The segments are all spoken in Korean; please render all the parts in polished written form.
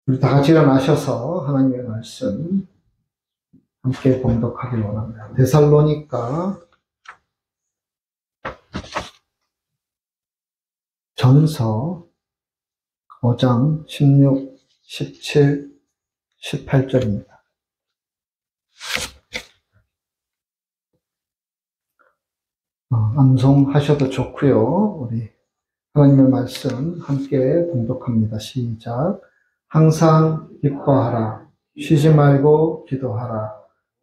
우리 다 같이 일어나셔서 하나님의 말씀 함께 봉독하길 원합니다. 데살로니가 전서 5장 16, 17, 18절입니다. 암송하셔도 좋고요. 우리 하나님의 말씀 함께 봉독합니다. 시작. 항상 기뻐하라. 쉬지 말고 기도하라.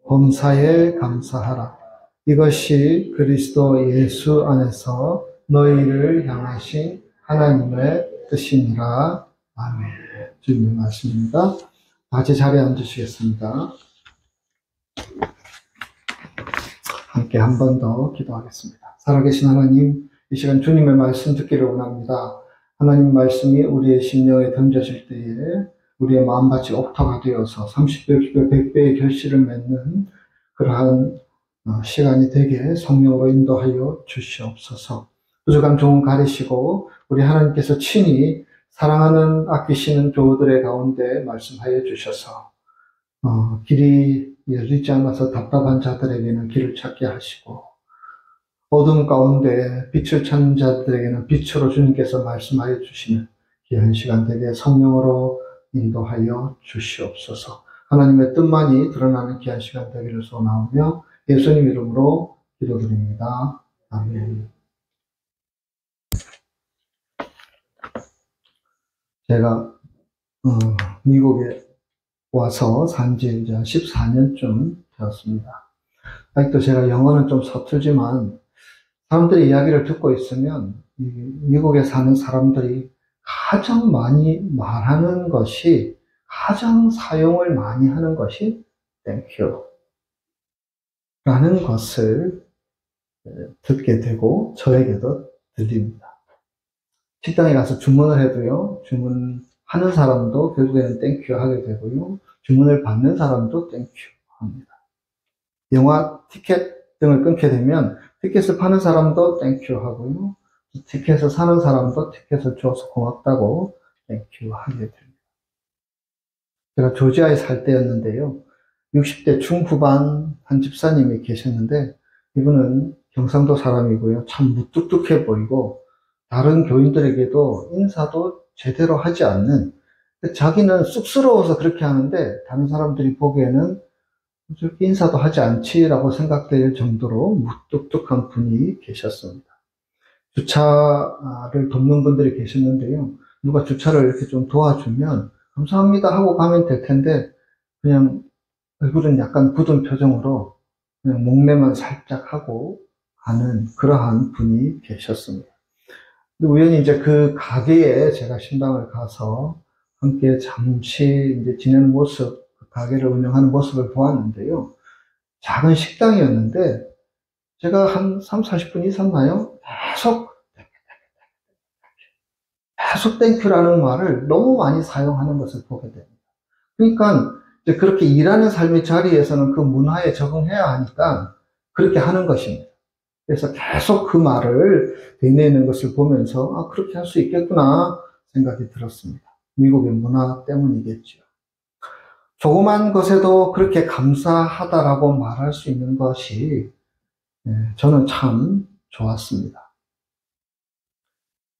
범사에 감사하라. 이것이 그리스도 예수 안에서 너희를 향하신 하나님의 뜻이니라. 아멘. 주님의 말씀입니다. 같이 자리에 앉으시겠습니다. 함께 한 번 더 기도하겠습니다. 살아계신 하나님, 이 시간 주님의 말씀 듣기를 원합니다. 하나님 말씀이 우리의 심령에 던져질 때에 우리의 마음밭이 옥토가 되어서 30배, 60배, 100배의 결실을 맺는 그러한 시간이 되게 성령으로 인도하여 주시옵소서. 부족한 종은 가리시고 우리 하나님께서 친히 사랑하는 아끼시는 교우들의 가운데 말씀하여 주셔서 길이 열리지 않아서 답답한 자들에게는 길을 찾게 하시고 어둠 가운데 빛을 찾는 자들에게는 빛으로 주님께서 말씀하여 주시는 귀한 시간 되게 성령으로 인도하여 주시옵소서. 하나님의 뜻만이 드러나는 귀한 시간 되기를 소원하며 예수님 이름으로 기도드립니다. 아멘. 제가 미국에 와서 산지 이제 14년쯤 되었습니다. 아직도 제가 영어는 좀 서툴지만 사람들의 이야기를 듣고 있으면 미국에 사는 사람들이 가장 많이 말하는 것이, 가장 사용을 많이 하는 것이 Thank you 라는 것을 듣게 되고 저에게도 들립니다. 식당에 가서 주문을 해도요, 주문하는 사람도 결국에는 Thank you 하게 되고요, 주문을 받는 사람도 Thank you 합니다. 영화 티켓 등을 끊게 되면 티켓을 파는 사람도 Thank you 하고요, 티켓을 사는 사람도 티켓을 줘서 고맙다고 Thank you 하게 됩니다. 제가 조지아에 살 때였는데요, 60대 중후반 한 집사님이 계셨는데 이분은 경상도 사람이고요, 참 무뚝뚝해 보이고 다른 교인들에게도 인사도 제대로 하지 않는, 자기는 쑥스러워서 그렇게 하는데 다른 사람들이 보기에는 저렇게 인사도 하지 않지라고 생각될 정도로 무뚝뚝한 분이 계셨습니다. 주차를 돕는 분들이 계셨는데요, 누가 주차를 이렇게 좀 도와주면 감사합니다 하고 가면 될 텐데 그냥 얼굴은 약간 굳은 표정으로 그냥 목례만 살짝 하고 가는 그러한 분이 계셨습니다. 우연히 이제 그 가게에 제가 신방을 가서 함께 잠시 이제 지내는 모습, 그 가게를 운영하는 모습을 보았는데요, 작은 식당이었는데 제가 한 30-40분 있었나요? 계속 땡큐라는 말을 너무 많이 사용하는 것을 보게 됩니다. 그러니까 이제 그렇게 일하는 삶의 자리에서는 그 문화에 적응해야 하니까 그렇게 하는 것입니다. 그래서 계속 그 말을 되뇌는 것을 보면서 그렇게 할 수 있겠구나 생각이 들었습니다. 미국의 문화 때문이겠죠. 조그만 것에도 그렇게 감사하다라고 말할 수 있는 것이 저는 참 좋았습니다.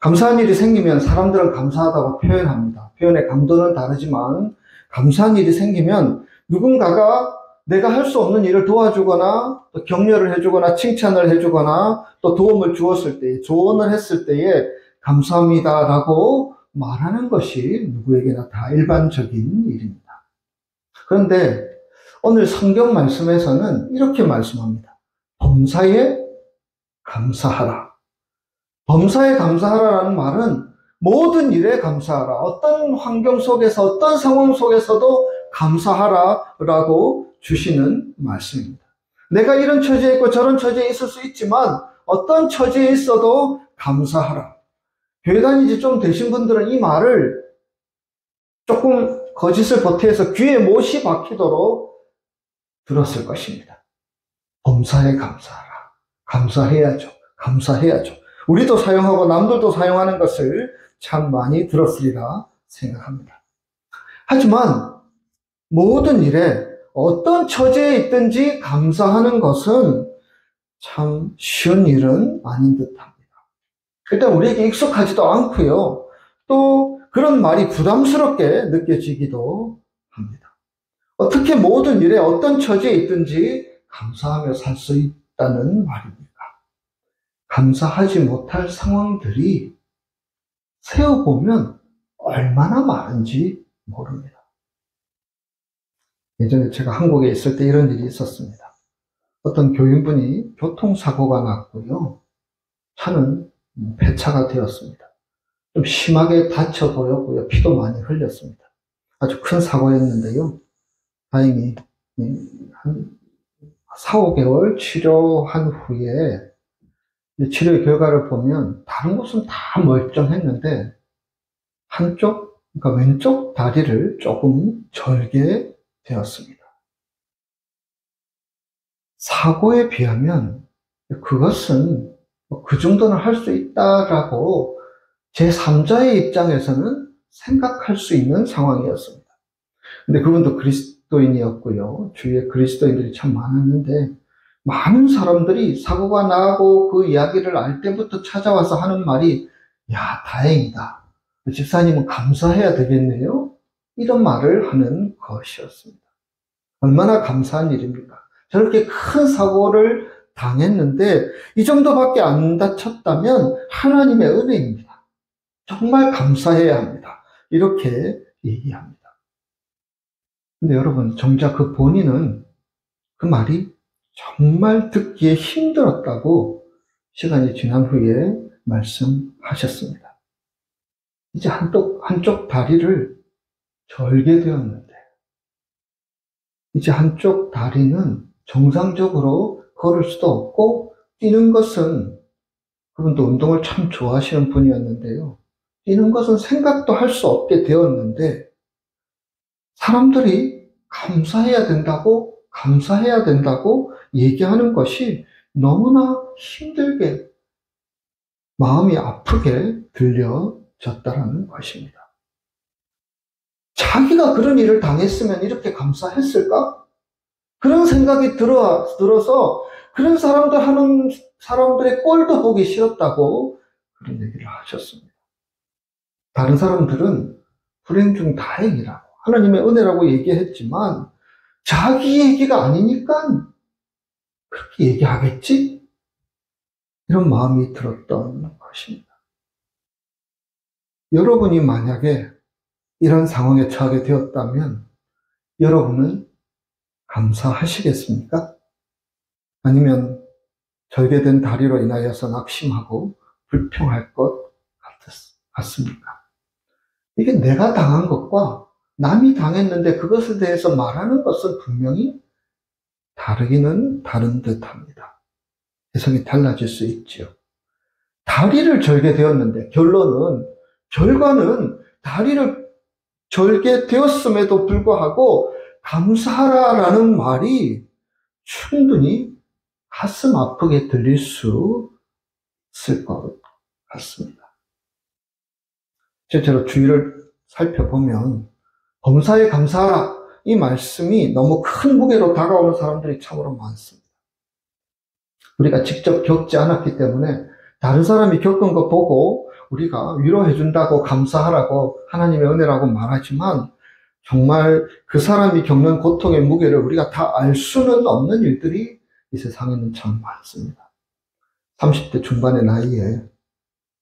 감사한 일이 생기면 사람들은 감사하다고 표현합니다. 표현의 강도는 다르지만 감사한 일이 생기면 누군가가 내가 할 수 없는 일을 도와주거나 또 격려를 해주거나 칭찬을 해주거나 또 도움을 주었을 때, 조언을 했을 때에 감사합니다라고 말하는 것이 누구에게나 다 일반적인 일입니다. 그런데 오늘 성경 말씀에서는 이렇게 말씀합니다. 범사에 감사하라. 범사에 감사하라라는 말은 모든 일에 감사하라. 어떤 환경 속에서, 어떤 상황 속에서도 감사하라라고 주시는 말씀입니다. 내가 이런 처지에 있고 저런 처지에 있을 수 있지만 어떤 처지에 있어도 감사하라. 교회 다니지 좀 되신 분들은 이 말을 조금 거짓을 보태서 귀에 못이 박히도록 들었을 것입니다. 범사에 감사하라. 감사해야죠. 감사해야죠. 우리도 사용하고 남들도 사용하는 것을 참 많이 들었으리라 생각합니다. 하지만 모든 일에 어떤 처지에 있든지 감사하는 것은 참 쉬운 일은 아닌 듯합니다. 일단 우리에게 익숙하지도 않고요. 또 그런 말이 부담스럽게 느껴지기도 합니다. 어떻게 모든 일에 어떤 처지에 있든지 감사하며 살 수 있다는 말입니까? 감사하지 못할 상황들이 세어보면 얼마나 많은지 모릅니다. 예전에 제가 한국에 있을 때 이런 일이 있었습니다. 어떤 교인분이 교통사고가 났고요. 차는 폐차가 되었습니다. 좀 심하게 다쳐 보였고요. 피도 많이 흘렸습니다. 아주 큰 사고였는데요. 다행히 한 4, 5개월 치료한 후에 치료의 결과를 보면 다른 곳은 다 멀쩡했는데 한쪽, 그러니까 왼쪽 다리를 조금 절게 되었습니다. 사고에 비하면 그것은 그 정도는 할 수 있다라고 제3자의 입장에서는 생각할 수 있는 상황이었습니다. 근데 그분도 그리스도인이었고요. 주위에 그리스도인들이 참 많았는데 많은 사람들이 사고가 나고 그 이야기를 알 때부터 찾아와서 하는 말이 야, 다행이다. 집사님은 감사해야 되겠네요. 이런 말을 하는 것이었습니다. 얼마나 감사한 일입니까? 저렇게 큰 사고를 당했는데 이 정도밖에 안 다쳤다면 하나님의 은혜입니다. 정말 감사해야 합니다. 이렇게 얘기합니다. 근데 여러분, 정작 그 본인은 그 말이 정말 듣기에 힘들었다고 시간이 지난 후에 말씀하셨습니다. 이제 한쪽 다리를 절게 되었는데 이제 한쪽 다리는 정상적으로 걸을 수도 없고 뛰는 것은 그분도 운동을 참 좋아하시는 분이었는데요. 뛰는 것은 생각도 할 수 없게 되었는데 사람들이 감사해야 된다고 얘기하는 것이 너무나 힘들게 마음이 아프게 들려졌다는 것입니다. 자기가 그런 일을 당했으면 이렇게 감사했을까? 그런 생각이 들어서 그런 사람들 하는 사람들의 꼴도 보기 싫었다고 그런 얘기를 하셨습니다. 다른 사람들은 불행 중 다행이라고 하나님의 은혜라고 얘기했지만 자기 얘기가 아니니까 그렇게 얘기하겠지? 이런 마음이 들었던 것입니다. 여러분이 만약에 이런 상황에 처하게 되었다면 여러분은 감사하시겠습니까? 아니면 절개된 다리로 인하여서 낙심하고 불평할 것 같습니까? 이게 내가 당한 것과 남이 당했는데 그것에 대해서 말하는 것은 분명히 다르기는 다른 듯합니다. 해석이 달라질 수 있죠. 다리를 절게 되었는데 결과는 다리를 절게 되었음에도 불구하고 감사하라라는 말이 충분히 가슴 아프게 들릴 수 있을 것 같습니다. 실제로 주위를 살펴보면 범사에 감사하라 이 말씀이 너무 큰 무게로 다가오는 사람들이 참으로 많습니다. 우리가 직접 겪지 않았기 때문에 다른 사람이 겪은 거 보고 우리가 위로해준다고 감사하라고 하나님의 은혜라고 말하지만 정말 그 사람이 겪는 고통의 무게를 우리가 다 알 수는 없는 일들이 이 세상에는 참 많습니다. 30대 중반의 나이에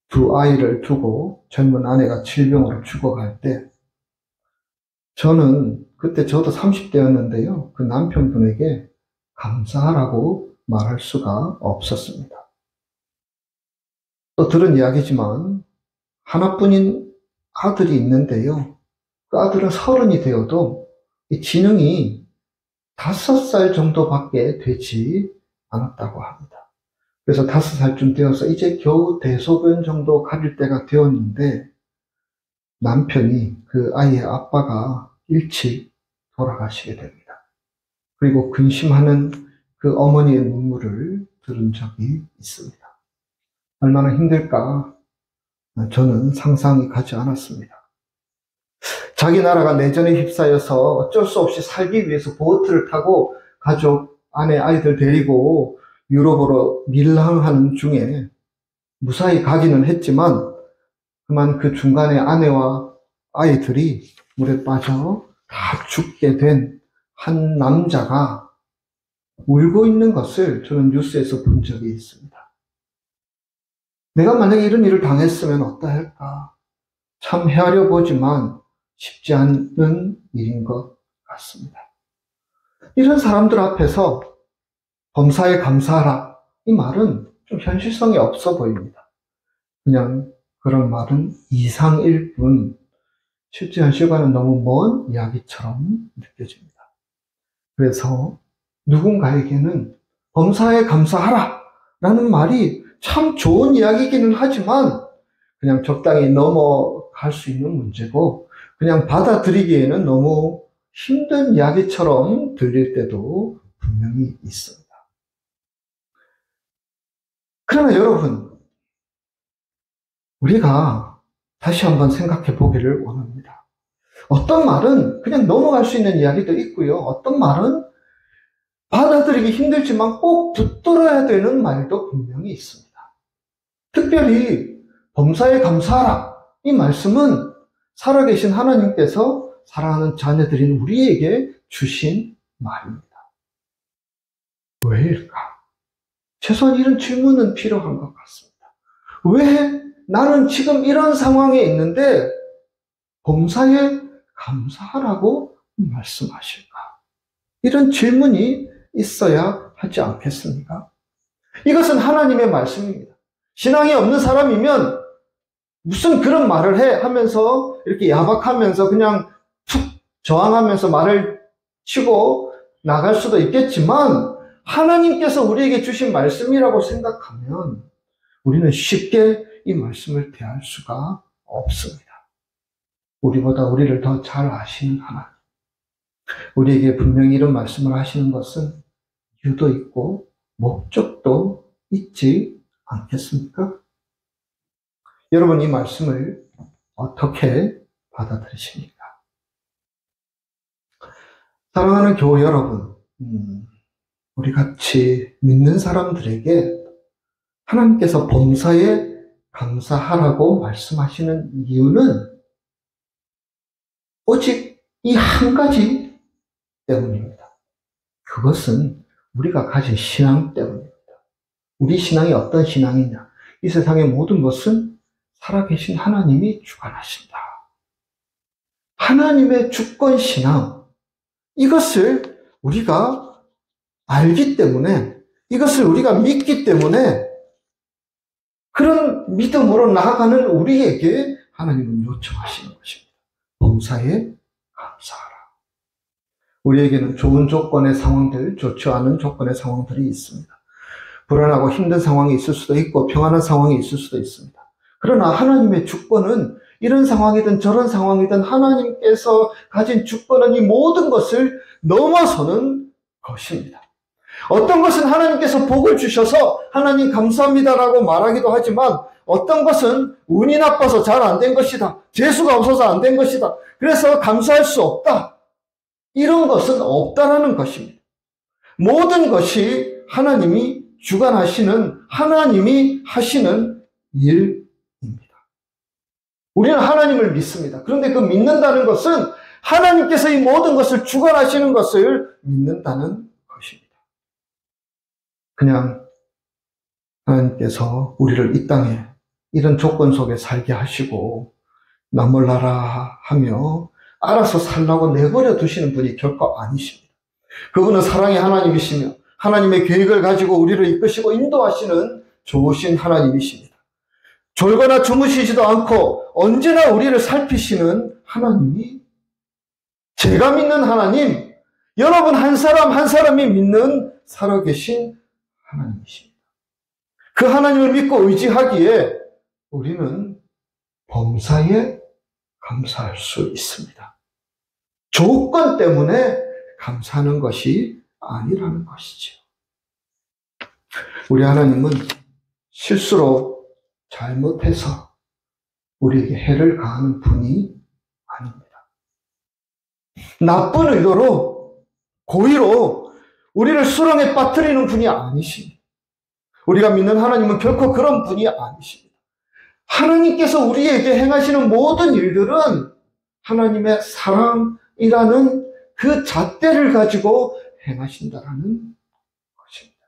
두 아이를 두고 젊은 아내가 질병으로 죽어갈 때 저는 그때 저도 30대였는데요. 그 남편분에게 감사하라고 말할 수가 없었습니다. 또 들은 이야기지만 하나뿐인 아들이 있는데요. 그 아들은 30이 되어도 이 지능이 5살 정도밖에 되지 않았다고 합니다. 그래서 5살쯤 되어서 이제 겨우 대소변 정도 가릴 때가 되었는데 남편이 그 아이의 아빠가 일찍 돌아가시게 됩니다. 그리고 근심하는 그 어머니의 눈물을 들은 적이 있습니다. 얼마나 힘들까 저는 상상이 가지 않았습니다. 자기 나라가 내전에 휩싸여서 어쩔 수 없이 살기 위해서 보트를 타고 가족, 아내, 아이들 데리고 유럽으로 밀항하는 중에 무사히 가기는 했지만 그만 그 중간에 아내와 아이들이 물에 빠져 다 죽게 된 한 남자가 울고 있는 것을 저는 뉴스에서 본 적이 있습니다. 내가 만약에 이런 일을 당했으면 어떠할까? 참 헤아려 보지만 쉽지 않은 일인 것 같습니다. 이런 사람들 앞에서 범사에 감사하라, 이 말은 좀 현실성이 없어 보입니다. 그냥 그런 말은 이상일 뿐 실제 현실과는 너무 먼 이야기처럼 느껴집니다. 그래서 누군가에게는 범사에 감사하라 라는 말이 참 좋은 이야기이기는 하지만 그냥 적당히 넘어갈 수 있는 문제고 그냥 받아들이기에는 너무 힘든 이야기처럼 들릴 때도 분명히 있습니다. 그러나 여러분, 우리가 다시 한번 생각해 보기를 원합니다. 어떤 말은 그냥 넘어갈 수 있는 이야기도 있고요. 어떤 말은 받아들이기 힘들지만 꼭 붙들어야 되는 말도 분명히 있습니다. 특별히 범사에 감사하라, 이 말씀은 살아계신 하나님께서 사랑하는 자녀들인 우리에게 주신 말입니다. 왜일까? 최소한 이런 질문은 필요한 것 같습니다. 왜 나는 지금 이런 상황에 있는데 범사에 감사하라고 말씀하실까? 이런 질문이 있어야 하지 않겠습니까? 이것은 하나님의 말씀입니다. 신앙이 없는 사람이면 무슨 그런 말을 해 하면서 이렇게 야박하면서 그냥 툭 저항하면서 말을 치고 나갈 수도 있겠지만 하나님께서 우리에게 주신 말씀이라고 생각하면 우리는 쉽게 이 말씀을 대할 수가 없습니다. 우리보다 우리를 더 잘 아시는 하나님, 우리에게 분명히 이런 말씀을 하시는 것은 이유도 있고 목적도 있지 않겠습니까? 여러분, 이 말씀을 어떻게 받아들이십니까? 사랑하는 교회 여러분, 우리 같이 믿는 사람들에게 하나님께서 범사에 감사하라고 말씀하시는 이유는 오직 이 한 가지 때문입니다. 그것은 우리가 가진 신앙 때문입니다. 우리 신앙이 어떤 신앙이냐? 이 세상의 모든 것은 살아계신 하나님이 주관하신다. 하나님의 주권 신앙, 이것을 우리가 알기 때문에, 이것을 우리가 믿기 때문에 그런 믿음으로 나아가는 우리에게 하나님은 요청하시는 것입니다. 범사에 감사하라. 우리에게는 좋은 조건의 상황들, 좋지 않은 조건의 상황들이 있습니다. 불안하고 힘든 상황이 있을 수도 있고 평안한 상황이 있을 수도 있습니다. 그러나 하나님의 주권은 이런 상황이든 저런 상황이든 하나님께서 가진 주권은 이 모든 것을 넘어서는 것입니다. 어떤 것은 하나님께서 복을 주셔서 하나님 감사합니다라고 말하기도 하지만 어떤 것은 운이 나빠서 잘 안 된 것이다. 재수가 없어서 안 된 것이다. 그래서 감사할 수 없다. 이런 것은 없다라는 것입니다. 모든 것이 하나님이 주관하시는, 하나님이 하시는 일입니다. 우리는 하나님을 믿습니다. 그런데 그 믿는다는 것은 하나님께서 이 모든 것을 주관하시는 것을 믿는다는 것입니다. 그냥 하나님께서 우리를 이 땅에 이런 조건 속에 살게 하시고 나 몰라라 하며 알아서 살라고 내버려 두시는 분이 결코 아니십니다. 그분은 사랑의 하나님이시며 하나님의 계획을 가지고 우리를 이끄시고 인도하시는 좋으신 하나님이십니다. 졸거나 주무시지도 않고 언제나 우리를 살피시는 하나님이, 제가 믿는 하나님, 여러분 한 사람 한 사람이 믿는 살아계신 하나님이십니다. 그 하나님을 믿고 의지하기에 우리는 범사에 감사할 수 있습니다. 조건 때문에 감사하는 것이 아니라는 것이죠. 우리 하나님은 실수로 잘못해서 우리에게 해를 가하는 분이 아닙니다. 나쁜 의도로, 고의로 우리를 수렁에 빠뜨리는 분이 아니십니다. 우리가 믿는 하나님은 결코 그런 분이 아니십니다. 하나님께서 우리에게 행하시는 모든 일들은 하나님의 사랑이라는 그 잣대를 가지고 행하신다라는 것입니다.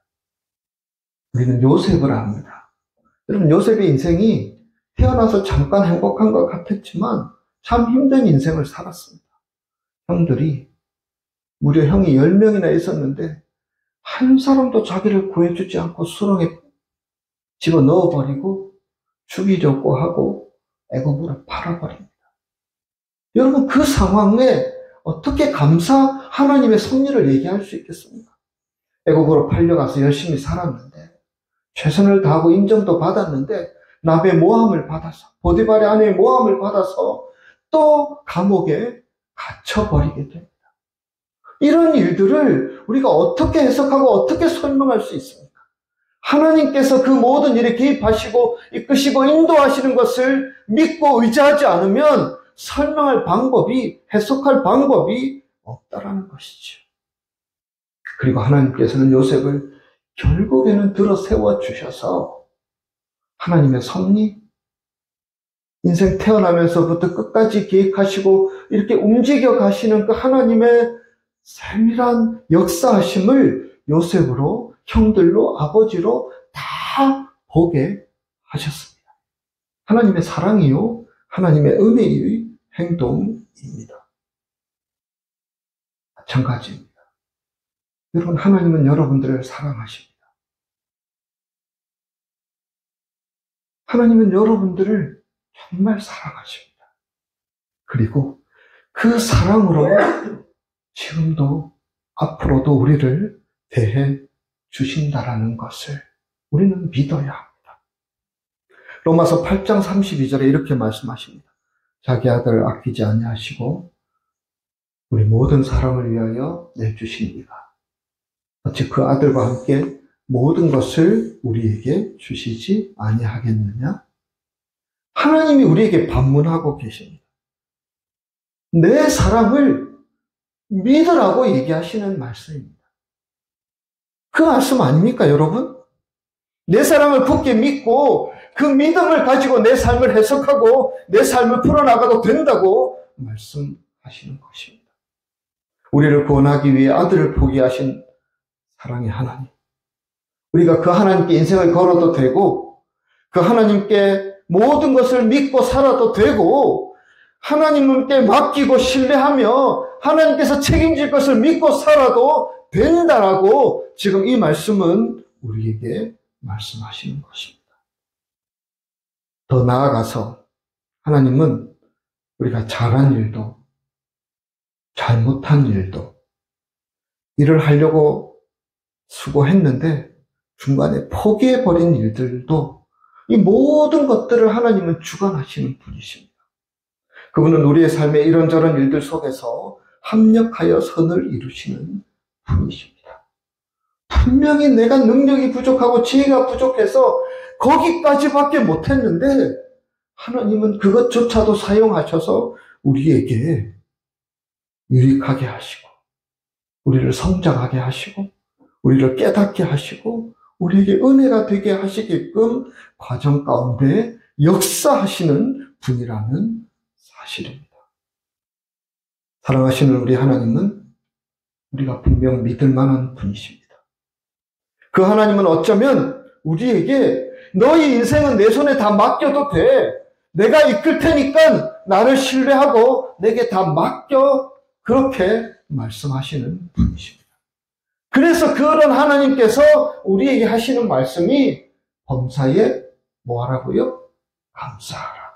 우리는 요셉을 압니다. 여러분, 요셉의 인생이 태어나서 잠깐 행복한 것 같았지만 참 힘든 인생을 살았습니다. 형들이, 무려 형이 10명이나 있었는데 한 사람도 자기를 구해주지 않고 수렁에 집어넣어버리고 죽이려고 하고 애굽으로 팔아버립니다. 여러분, 그 상황에 어떻게 하나님의 섭리를 얘기할 수 있겠습니까? 애굽으로 팔려가서 열심히 살았는데, 최선을 다하고 인정도 받았는데, 나베 모함을 받아서, 보디발의 아내의 모함을 받아서 또 감옥에 갇혀버리게 됩니다. 이런 일들을 우리가 어떻게 해석하고 어떻게 설명할 수 있습니까? 하나님께서 그 모든 일에 개입하시고 이끄시고 인도하시는 것을 믿고 의지하지 않으면 설명할 방법이, 해석할 방법이 없다라는 것이죠. 그리고 하나님께서는 요셉을 결국에는 들어 세워주셔서 하나님의 섭리, 인생 태어나면서부터 끝까지 계획하시고 이렇게 움직여 가시는 그 하나님의 세밀한 역사하심을 요셉으로, 형들로, 아버지로 다 보게 하셨습니다. 하나님의 사랑이요, 하나님의 은혜의 행동입니다. 마찬가지입니다. 여러분, 하나님은 여러분들을 사랑하십니다. 하나님은 여러분들을 정말 사랑하십니다. 그리고 그 사랑으로 지금도 앞으로도 우리를 대해 주신다라는 것을 우리는 믿어야 합니다. 로마서 8장 32절에 이렇게 말씀하십니다. 자기 아들을 아끼지 아니하시고 우리 모든 사람을 위하여 내주신 이가 어찌 그 아들과 함께 모든 것을 우리에게 주시지 아니하겠느냐? 하나님이 우리에게 반문하고 계십니다. 내 사랑을 믿으라고 얘기하시는 말씀입니다. 그 말씀 아닙니까, 여러분? 내 사랑을 굳게 믿고 그 믿음을 가지고 내 삶을 해석하고 내 삶을 풀어나가도 된다고 말씀하시는 것입니다. 우리를 구원하기 위해 아들을 포기하신 사랑의 하나님. 우리가 그 하나님께 인생을 걸어도 되고 그 하나님께 모든 것을 믿고 살아도 되고 하나님께 맡기고 신뢰하며 하나님께서 책임질 것을 믿고 살아도 된다라고 지금 이 말씀은 우리에게 말씀하시는 것입니다. 더 나아가서 하나님은 우리가 잘한 일도 잘못한 일도 일을 하려고 수고했는데 중간에 포기해버린 일들도 이 모든 것들을 하나님은 주관하시는 분이십니다. 그분은 우리의 삶의 이런저런 일들 속에서 합력하여 선을 이루시는 분이십니다. 분명히 내가 능력이 부족하고 지혜가 부족해서 거기까지밖에 못했는데 하나님은 그것조차도 사용하셔서 우리에게 유익하게 하시고 우리를 성장하게 하시고 우리를 깨닫게 하시고 우리에게 은혜가 되게 하시게끔 과정 가운데 역사하시는 분이라는 사실입니다. 사랑하시는 우리 하나님은 우리가 분명 믿을 만한 분이십니다. 그 하나님은 어쩌면 우리에게 너희 인생은 내 손에 다 맡겨도 돼. 내가 이끌 테니까 나를 신뢰하고 내게 다 맡겨. 그렇게 말씀하시는 분이십니다. 그래서 그런 하나님께서 우리에게 하시는 말씀이 범사에 뭐 하라고요? 감사하라.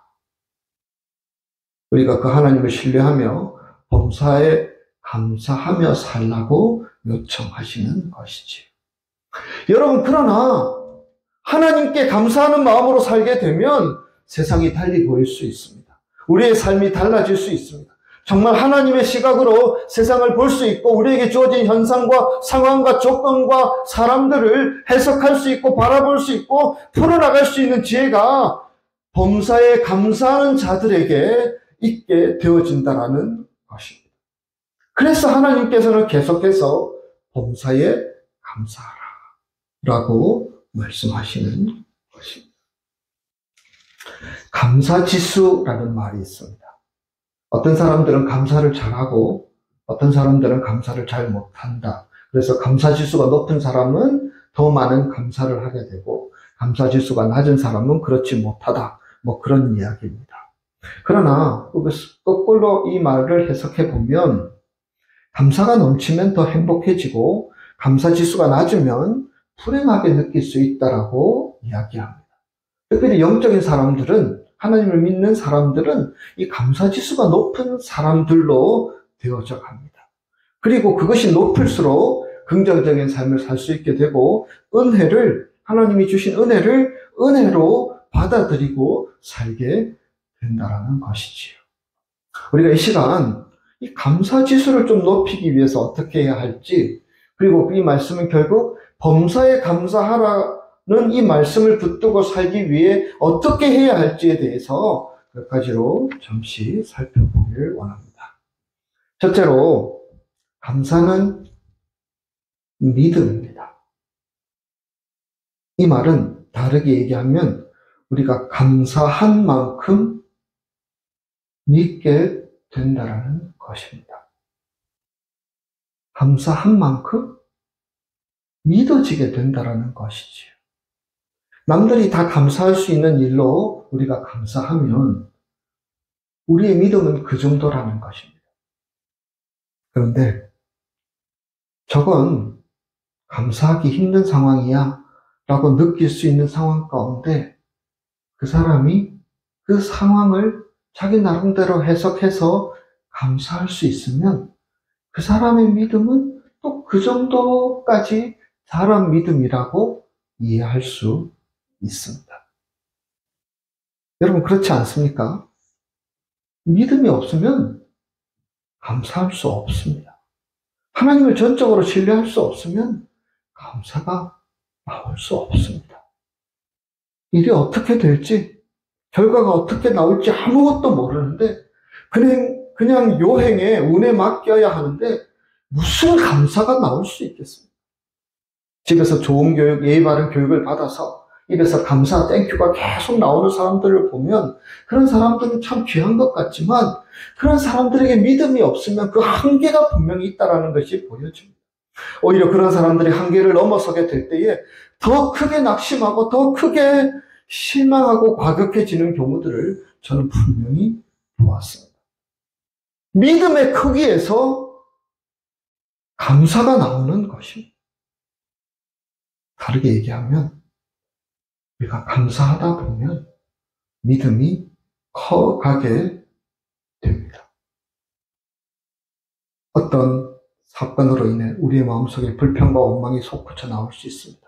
우리가 그 하나님을 신뢰하며 범사에 감사하며 살라고 요청하시는 것이지. 여러분, 그러나 하나님께 감사하는 마음으로 살게 되면 세상이 달리 보일 수 있습니다. 우리의 삶이 달라질 수 있습니다. 정말 하나님의 시각으로 세상을 볼 수 있고 우리에게 주어진 현상과 상황과 조건과 사람들을 해석할 수 있고 바라볼 수 있고 풀어나갈 수 있는 지혜가 범사에 감사하는 자들에게 있게 되어진다라는 것입니다. 그래서 하나님께서는 계속해서 범사에 감사하라 라고 말씀하시는 것입니다. 감사지수라는 말이 있습니다. 어떤 사람들은 감사를 잘하고 어떤 사람들은 감사를 잘 못한다. 그래서 감사지수가 높은 사람은 더 많은 감사를 하게 되고 감사지수가 낮은 사람은 그렇지 못하다. 뭐 그런 이야기입니다. 그러나 거꾸로 이 말을 해석해 보면 감사가 넘치면 더 행복해지고 감사지수가 낮으면 불행하게 느낄 수 있다라고 이야기합니다. 특별히 영적인 사람들은, 하나님을 믿는 사람들은 이 감사지수가 높은 사람들로 되어져 갑니다. 그리고 그것이 높을수록 긍정적인 삶을 살 수 있게 되고 하나님이 주신 은혜를 은혜로 받아들이고 살게 된다는 것이지요. 우리가 이 시간 이 감사지수를 좀 높이기 위해서 어떻게 해야 할지, 그리고 이 말씀은 결국 범사에 감사하라는 이 말씀을 붙들고 살기 위해 어떻게 해야 할지에 대해서 몇 가지로 잠시 살펴보길 원합니다. 첫째로, 감사는 믿음입니다. 이 말은 다르게 얘기하면 우리가 감사한 만큼 믿게 된다라는 것입니다. 감사한 만큼 믿어지게 된다라는 것이지요. 남들이 다 감사할 수 있는 일로 우리가 감사하면 우리의 믿음은 그 정도라는 것입니다. 그런데 저건 감사하기 힘든 상황이야 라고 느낄 수 있는 상황 가운데 그 사람이 그 상황을 자기 나름대로 해석해서 감사할 수 있으면 그 사람의 믿음은 또 그 정도까지 사람 믿음이라고 이해할 수 있습니다. 여러분 그렇지 않습니까? 믿음이 없으면 감사할 수 없습니다. 하나님을 전적으로 신뢰할 수 없으면 감사가 나올 수 없습니다. 일이 어떻게 될지, 결과가 어떻게 나올지 아무것도 모르는데 그냥 요행에 운에 맡겨야 하는데 무슨 감사가 나올 수 있겠습니까? 집에서 좋은 교육, 예의 바른 교육을 받아서 입에서 감사, 땡큐가 계속 나오는 사람들을 보면 그런 사람들은 참 귀한 것 같지만 그런 사람들에게 믿음이 없으면 그 한계가 분명히 있다는 것이 보여집니다. 오히려 그런 사람들이 한계를 넘어서게 될 때에 더 크게 낙심하고 더 크게 실망하고 과격해지는 경우들을 저는 분명히 보았습니다. 믿음의 크기에서 감사가 나오는 것입니다. 다르게 얘기하면 우리가 감사하다 보면 믿음이 커가게 됩니다. 어떤 사건으로 인해 우리의 마음속에 불평과 원망이 솟구쳐 나올 수 있습니다.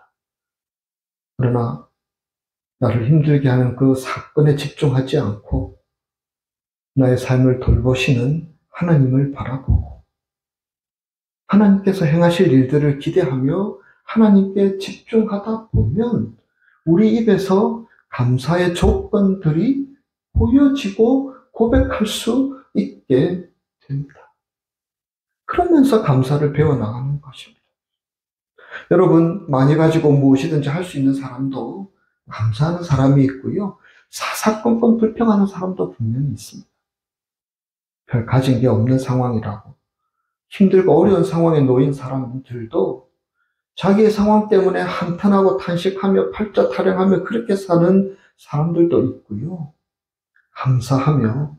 그러나 나를 힘들게 하는 그 사건에 집중하지 않고 나의 삶을 돌보시는 하나님을 바라보고 하나님께서 행하실 일들을 기대하며 하나님께 집중하다 보면 우리 입에서 감사의 조건들이 보여지고 고백할 수 있게 됩니다. 그러면서 감사를 배워나가는 것입니다. 여러분, 많이 가지고 무엇이든지 할 수 있는 사람도 감사하는 사람이 있고요. 사사건건 불평하는 사람도 분명히 있습니다. 별 가진 게 없는 상황이라고 힘들고 어려운 상황에 놓인 사람들도 자기의 상황 때문에 한탄하고 탄식하며 팔자 타령하며 그렇게 사는 사람들도 있고요. 감사하며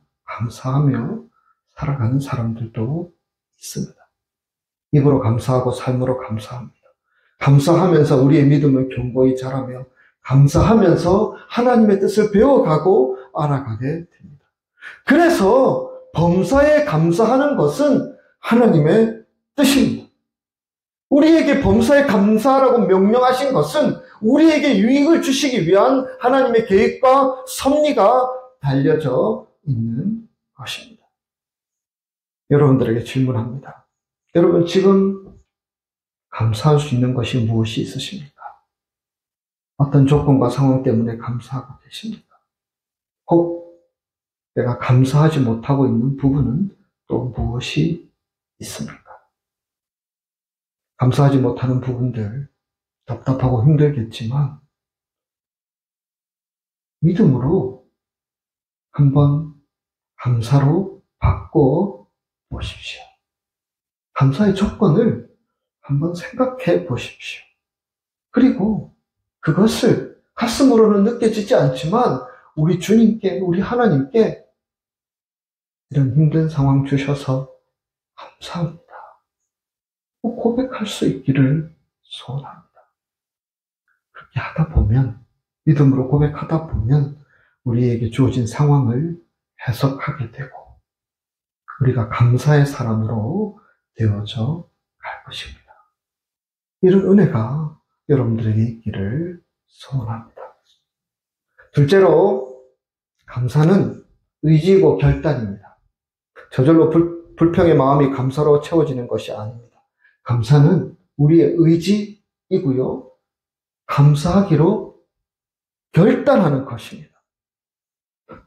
살아가는 사람들도 있습니다. 입으로 감사하고 삶으로 감사합니다. 감사하면서 우리의 믿음을 견고히 자라며 감사하면서 하나님의 뜻을 배워가고 알아가게 됩니다. 그래서 범사에 감사하는 것은 하나님의 뜻입니다. 우리에게 범사에 감사하라고 명령하신 것은 우리에게 유익을 주시기 위한 하나님의 계획과 섭리가 달려져 있는 것입니다. 여러분들에게 질문합니다. 여러분 지금 감사할 수 있는 것이 무엇이 있으십니까? 어떤 조건과 상황 때문에 감사하고 계십니까? 혹 내가 감사하지 못하고 있는 부분은 또 무엇이 있습니까? 감사하지 못하는 부분들 답답하고 힘들겠지만 믿음으로 한번 감사로 바꿔 보십시오. 감사의 조건을 한번 생각해 보십시오. 그리고 그것을 가슴으로는 느껴지지 않지만 우리 주님께, 우리 하나님께 이런 힘든 상황 주셔서 감사합니다. 고백할 수 있기를 소원합니다. 그렇게 하다 보면, 믿음으로 고백하다 보면 우리에게 주어진 상황을 해석하게 되고 우리가 감사의 사람으로 되어져 갈 것입니다. 이런 은혜가 여러분들에게 있기를 소원합니다. 둘째로, 감사는 의지이고 결단입니다. 저절로 불평의 마음이 감사로 채워지는 것이 아닙니다. 감사는 우리의 의지이고요. 감사하기로 결단하는 것입니다.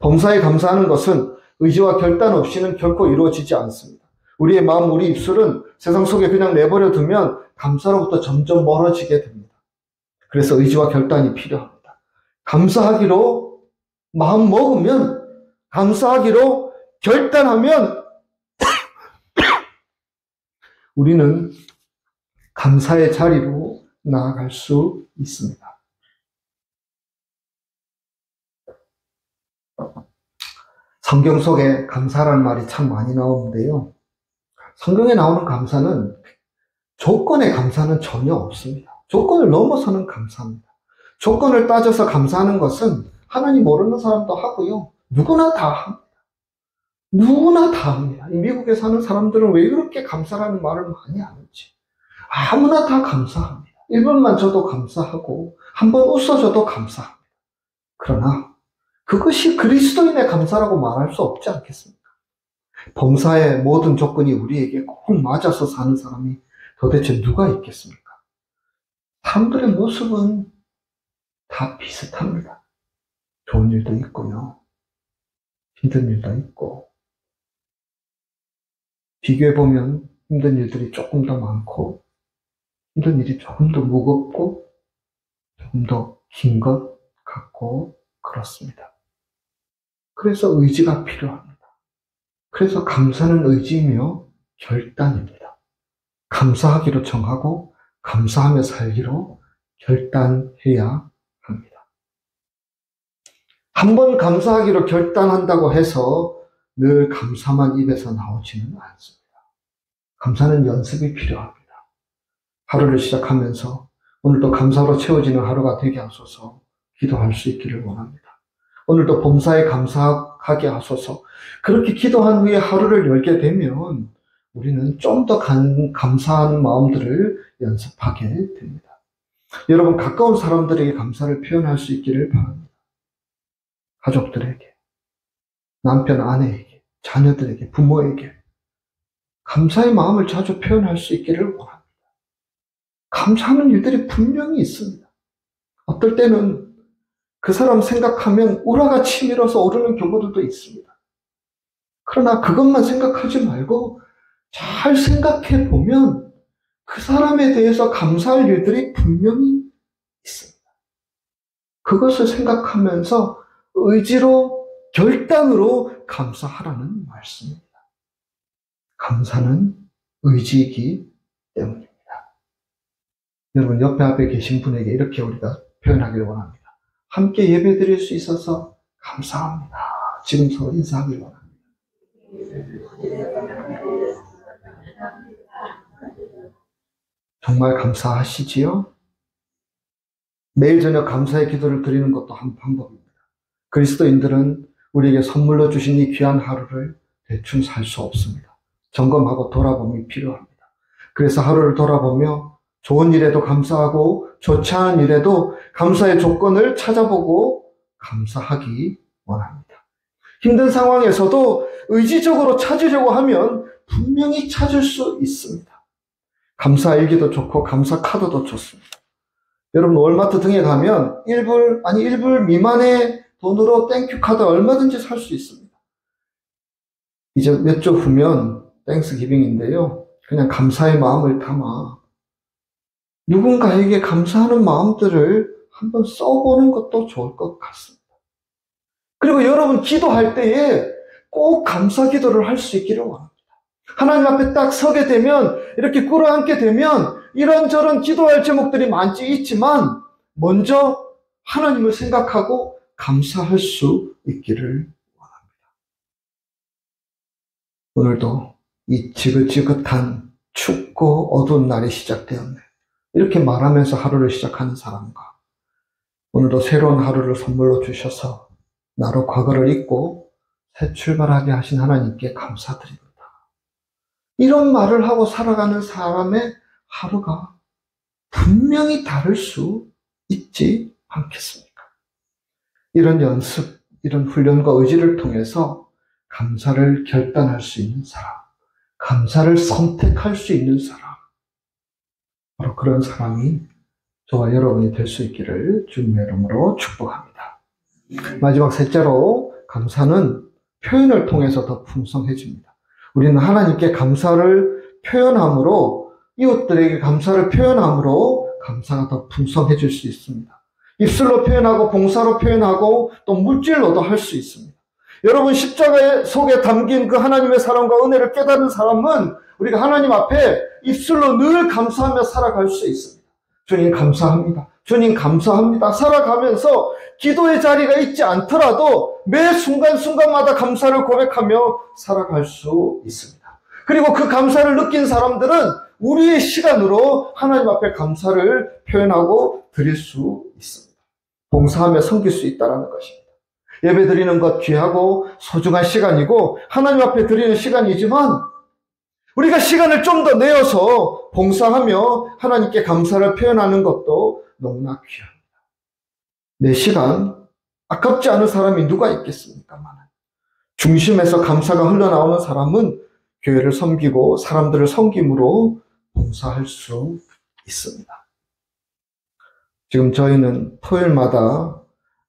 범사에 감사하는 것은 의지와 결단 없이는 결코 이루어지지 않습니다. 우리의 마음, 우리 입술은 세상 속에 그냥 내버려 두면 감사로부터 점점 멀어지게 됩니다. 그래서 의지와 결단이 필요합니다. 감사하기로 마음 먹으면, 감사하기로 결단하면 우리는 감사의 자리로 나아갈 수 있습니다. 성경 속에 감사라는 말이 참 많이 나오는데요. 성경에 나오는 감사는 조건의 감사는 전혀 없습니다. 조건을 넘어서는 감사입니다. 조건을 따져서 감사하는 것은 하나님 모르는 사람도 하고요. 누구나 다 합니다. 누구나 다 합니다. 이 미국에 사는 사람들은 왜 그렇게 감사라는 말을 많이 하는지. 아무나 다 감사합니다. 1분만 줘도 감사하고 한번 웃어줘도 감사합니다. 그러나 그것이 그리스도인의 감사라고 말할 수 없지 않겠습니까? 범사의 모든 조건이 우리에게 꼭 맞아서 사는 사람이 도대체 누가 있겠습니까? 사람들의 모습은 다 비슷합니다. 좋은 일도 있고요. 힘든 일도 있고. 비교해보면 힘든 일들이 조금 더 많고, 힘든 일이 조금 더 무겁고, 조금 더 긴 것 같고, 그렇습니다. 그래서 의지가 필요합니다. 그래서 감사는 의지이며 결단입니다. 감사하기로 정하고 감사하며 살기로 결단해야 합니다. 한번 감사하기로 결단한다고 해서 늘 감사만 입에서 나오지는 않습니다. 감사는 연습이 필요합니다. 하루를 시작하면서 오늘도 감사로 채워지는 하루가 되게 하소서 기도할 수 있기를 원합니다. 오늘도 범사에 감사하게 하소서. 그렇게 기도한 후에 하루를 열게 되면 우리는 좀 더 감사하는 마음들을 연습하게 됩니다. 여러분, 가까운 사람들에게 감사를 표현할 수 있기를 바랍니다. 가족들에게, 남편, 아내에게, 자녀들에게, 부모에게 감사의 마음을 자주 표현할 수 있기를 원합니다. 감사하는 일들이 분명히 있습니다. 어떨 때는 그 사람 생각하면 우라가 치밀어서 오르는 경우들도 있습니다. 그러나 그것만 생각하지 말고 잘 생각해 보면 그 사람에 대해서 감사할 일들이 분명히 있습니다. 그것을 생각하면서 의지로, 결단으로 감사하라는 말씀입니다. 감사는 의지이기 때문입니다. 여러분, 옆에 앞에 계신 분에게 이렇게 우리가 표현하기를 원합니다. 함께 예배 드릴 수 있어서 감사합니다. 지금 서로 인사하기를 원합니다. 정말 감사하시지요? 매일 저녁 감사의 기도를 드리는 것도 한 방법입니다. 그리스도인들은 우리에게 선물로 주신 이 귀한 하루를 대충 살 수 없습니다. 점검하고 돌아봄이 필요합니다. 그래서 하루를 돌아보며 좋은 일에도 감사하고 좋지 않은 일에도 감사의 조건을 찾아보고 감사하기 원합니다. 힘든 상황에서도 의지적으로 찾으려고 하면 분명히 찾을 수 있습니다. 감사 일기도 좋고 감사 카드도 좋습니다. 여러분, 월마트 등에 가면 1불 미만의 돈으로 땡큐 카드 얼마든지 살 수 있습니다. 이제 몇 주 후면 땡스기빙인데요. 그냥 감사의 마음을 담아 누군가에게 감사하는 마음들을 한번 써보는 것도 좋을 것 같습니다. 그리고 여러분 기도할 때에 꼭 감사 기도를 할 수 있기를 원합니다. 하나님 앞에 딱 서게 되면, 이렇게 꿇어앉게 되면 이런저런 기도할 제목들이 많지 있지만 먼저 하나님을 생각하고 감사할 수 있기를 원합니다. 오늘도 이 지긋지긋한 춥고 어두운 날이 시작되었네, 이렇게 말하면서 하루를 시작하는 사람과, 오늘도 새로운 하루를 선물로 주셔서 나로 과거를 잊고 새 출발하게 하신 하나님께 감사드립니다, 이런 말을 하고 살아가는 사람의 하루가 분명히 다를 수 있지 않겠습니까? 이런 연습, 이런 훈련과 의지를 통해서 감사를 결단할 수 있는 사람, 감사를 선택할 수 있는 사람, 바로 그런 사람이 저와 여러분이 될 수 있기를 주님의 이름으로 축복합니다. 마지막 셋째로, 감사는 표현을 통해서 더 풍성해집니다. 우리는 하나님께 감사를 표현함으로, 이웃들에게 감사를 표현함으로 감사가 더 풍성해질 수 있습니다. 입술로 표현하고 봉사로 표현하고 또 물질로도 할 수 있습니다. 여러분, 십자가 속에 담긴 그 하나님의 사랑과 은혜를 깨달은 사람은 우리가 하나님 앞에 입술로 늘 감사하며 살아갈 수 있습니다. 주님 감사합니다, 주님 감사합니다 살아가면서 기도의 자리가 있지 않더라도 매 순간순간마다 감사를 고백하며 살아갈 수 있습니다. 그리고 그 감사를 느낀 사람들은 우리의 시간으로 하나님 앞에 감사를 표현하고 드릴 수 있습니다. 봉사하며 섬길 수 있다는 것입니다. 예배 드리는 것 귀하고 소중한 시간이고 하나님 앞에 드리는 시간이지만, 우리가 시간을 좀 더 내어서 봉사하며 하나님께 감사를 표현하는 것도 너무나 귀합니다. 내 시간 아깝지 않은 사람이 누가 있겠습니까? 중심에서 감사가 흘러나오는 사람은 교회를 섬기고 사람들을 섬김으로 봉사할 수 있습니다. 지금 저희는 토요일마다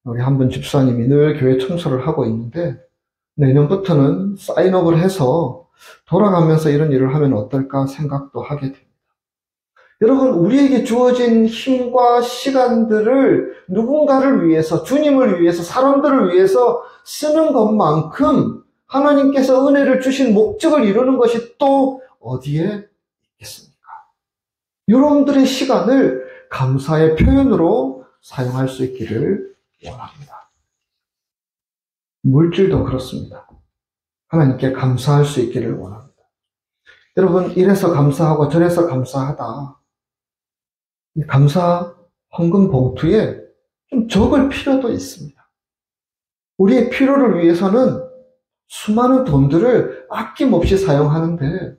우리 한 분 집사님이 늘 교회 청소를 하고 있는데, 내년부터는 사인업을 해서 돌아가면서 이런 일을 하면 어떨까 생각도 하게 됩니다. 여러분, 우리에게 주어진 힘과 시간들을 누군가를 위해서, 주님을 위해서, 사람들을 위해서 쓰는 것만큼 하나님께서 은혜를 주신 목적을 이루는 것이 또 어디에 있겠습니까? 여러분들의 시간을 감사의 표현으로 사용할 수 있기를 원합니다. 물질도 그렇습니다. 하나님께 감사할 수 있기를 원합니다. 여러분, 이래서 감사하고 저래서 감사하다, 이 감사 헌금 봉투에 좀 적을 필요도 있습니다. 우리의 필요를 위해서는 수많은 돈들을 아낌없이 사용하는데,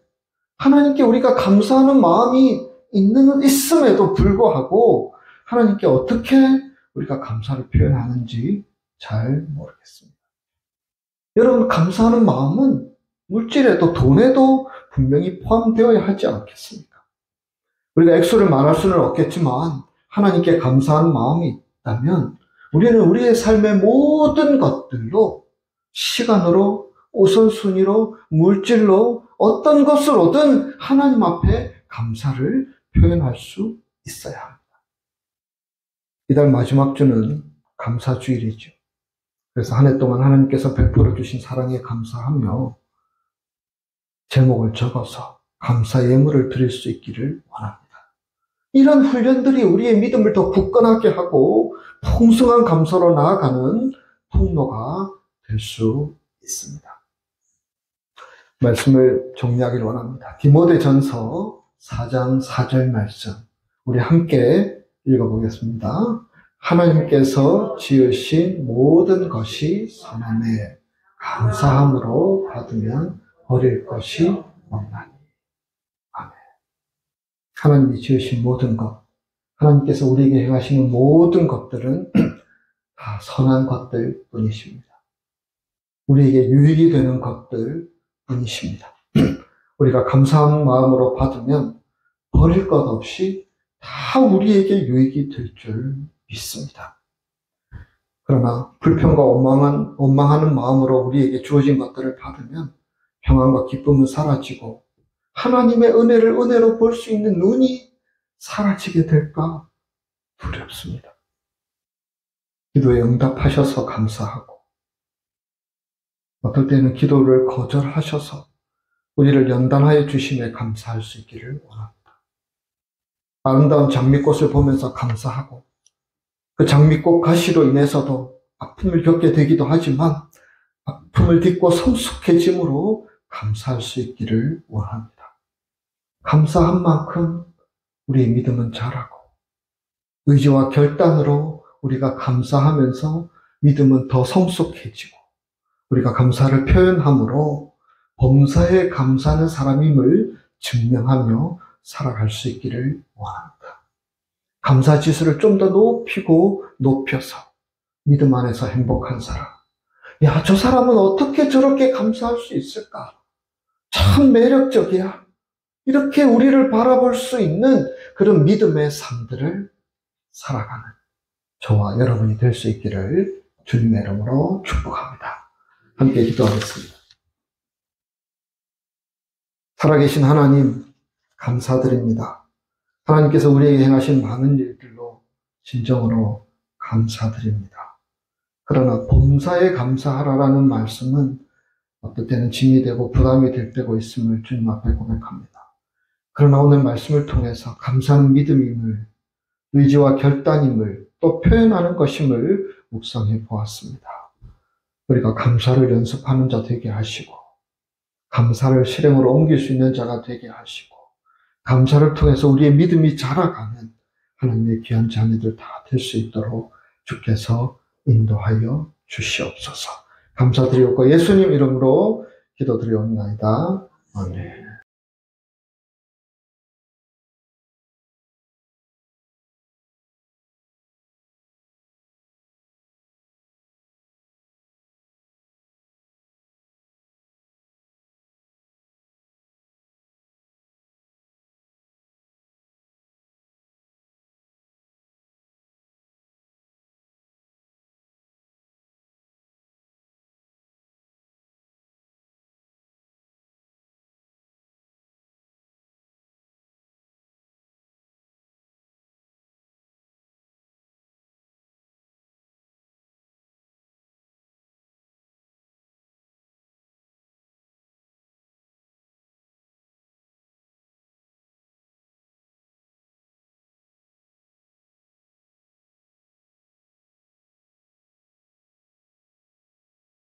하나님께 우리가 감사하는 마음이 있음에도 불구하고 하나님께 어떻게 우리가 감사를 표현하는지 잘 모르겠습니다. 여러분, 감사하는 마음은 물질에도 돈에도 분명히 포함되어야 하지 않겠습니까? 우리가 액수를 말할 수는 없겠지만 하나님께 감사하는 마음이 있다면 우리는 우리의 삶의 모든 것들로, 시간으로, 우선순위로, 물질로, 어떤 것으로든 하나님 앞에 감사를 표현할 수 있어야 합니다. 이달 마지막 주는 감사주일이죠. 그래서 한 해 동안 하나님께서 베풀어 주신 사랑에 감사하며 제목을 적어서 감사 예물을 드릴 수 있기를 원합니다. 이런 훈련들이 우리의 믿음을 더 굳건하게 하고 풍성한 감사로 나아가는 통로가 될 수 있습니다. 말씀을 정리하기를 원합니다. 디모데전서 4장 4절 말씀, 우리 함께 읽어보겠습니다. 하나님께서 지으신 모든 것이 선하네 감사함으로 받으면 버릴 것이 없나니. 아멘. 하나님이 지으신 모든 것, 하나님께서 우리에게 행하시는 모든 것들은 다 선한 것들 뿐이십니다. 우리에게 유익이 되는 것들 뿐이십니다. 우리가 감사한 마음으로 받으면 버릴 것 없이 다 우리에게 유익이 될 줄 믿습니다. 그러나 불평과 원망하는 마음으로 우리에게 주어진 것들을 받으면 평안과 기쁨은 사라지고 하나님의 은혜를 은혜로 볼 수 있는 눈이 사라지게 될까 두렵습니다. 기도에 응답하셔서 감사하고, 어떨 때는 기도를 거절하셔서 우리를 연단하여 주심에 감사할 수 있기를 원합니다. 아름다운 장미꽃을 보면서 감사하고, 그 장미꽃 가시로 인해서도 아픔을 겪게 되기도 하지만 아픔을 딛고 성숙해짐으로 감사할 수 있기를 원합니다. 감사한 만큼 우리의 믿음은 자라고, 의지와 결단으로 우리가 감사하면서 믿음은 더 성숙해지고, 우리가 감사를 표현함으로 범사에 감사하는 사람임을 증명하며 살아갈 수 있기를 원합니다. 감사 지수를 좀 더 높이고 높여서 믿음 안에서 행복한 사람. 야, 저 사람은 어떻게 저렇게 감사할 수 있을까? 참 매력적이야. 이렇게 우리를 바라볼 수 있는 그런 믿음의 삶들을 살아가는 저와 여러분이 될 수 있기를 주님의 이름으로 축복합니다. 함께 기도하겠습니다. 살아계신 하나님, 감사드립니다. 하나님께서 우리에게 행하신 많은 일들로 진정으로 감사드립니다. 그러나 범사에 감사하라라는 말씀은 어떨 때는 짐이 되고 부담이 될 때가 있음을 주님 앞에 고백합니다. 그러나 오늘 말씀을 통해서 감사는 믿음임을, 의지와 결단임을 또 표현하는 것임을 묵상해 보았습니다. 우리가 감사를 연습하는 자 되게 하시고, 감사를 실행으로 옮길 수 있는 자가 되게 하시고, 감사를 통해서 우리의 믿음이 자라가는 하나님의 귀한 자녀들 다 될 수 있도록 주께서 인도하여 주시옵소서. 감사드리옵고 예수님 이름으로 기도드리옵나이다. 아멘.